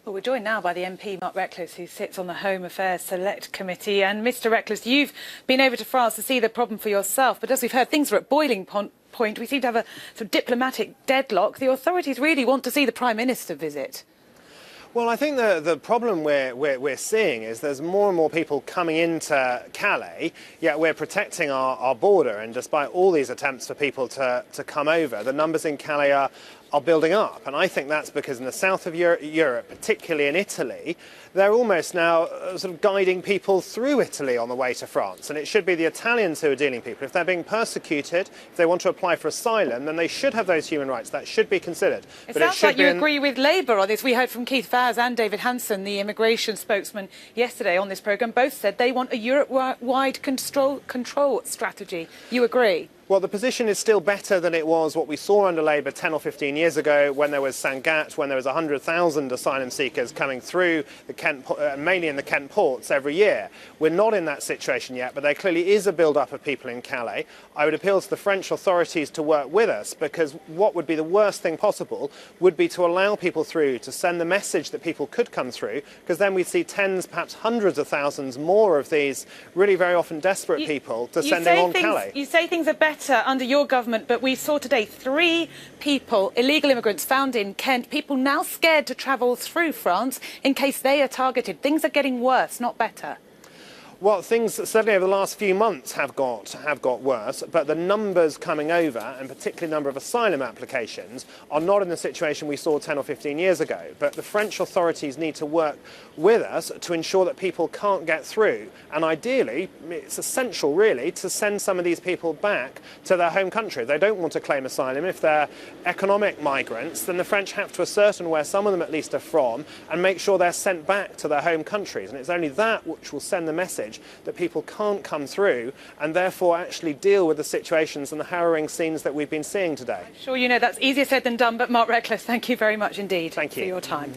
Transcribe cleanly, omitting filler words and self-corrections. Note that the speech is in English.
Well, we're joined now by the MP, Mark Reckless, who sits on the Home Affairs Select Committee. And Mr Reckless, you've been over to France to see the problem for yourself. But as we've heard, things are at boiling point. We seem to have a sort of diplomatic deadlock. The authorities really want to see the Prime Minister visit. Well, I think the problem we're seeing is there's more and more people coming into Calais, yet we're protecting our border. And despite all these attempts for people to come over, the numbers in Calais are building up. And I think that's because in the south of Europe, particularly in Italy, they're almost now sort of guiding people through Italy on the way to France. And it should be the Italians who are dealing people. If they're being persecuted, if they want to apply for asylum, then they should have those human rights. That should be considered. It sounds like you agree with Labour on this. We heard from Keith Vaz and David Hanson, the immigration spokesman, yesterday on this programme. Both said they want a Europe-wide control strategy. You agree? Well, the position is still better than it was what we saw under Labour 10 or 15 years ago when there was Sangatte, when there was 100,000 asylum seekers coming through the Kent, mainly in the Kent ports every year. We're not in that situation yet, but there clearly is a build-up of people in Calais. I would appeal to the French authorities to work with us, because what would be the worst thing possible would be to allow people through, to send the message that people could come through, because then we'd see tens, perhaps hundreds of thousands more of these really very often desperate people descending on Calais. You say things are better under your government, but we saw today 3 people, illegal immigrants, found in Kent. People now scared to travel through France in case they are targeted. Things are getting worse, not better. Well, things certainly over the last few months have got worse, but the numbers coming over, and particularly the number of asylum applications, are not in the situation we saw 10 or 15 years ago. But the French authorities need to work with us to ensure that people can't get through. And ideally, it's essential really to send some of these people back to their home country. They don't want to claim asylum. If they're economic migrants, then the French have to ascertain where some of them at least are from and make sure they're sent back to their home countries. And it's only that which will send the message that people can't come through and therefore actually deal with the situations and the harrowing scenes that we've been seeing today. I'm sure you know that's easier said than done, but Mark Reckless, thank you very much indeed for your time.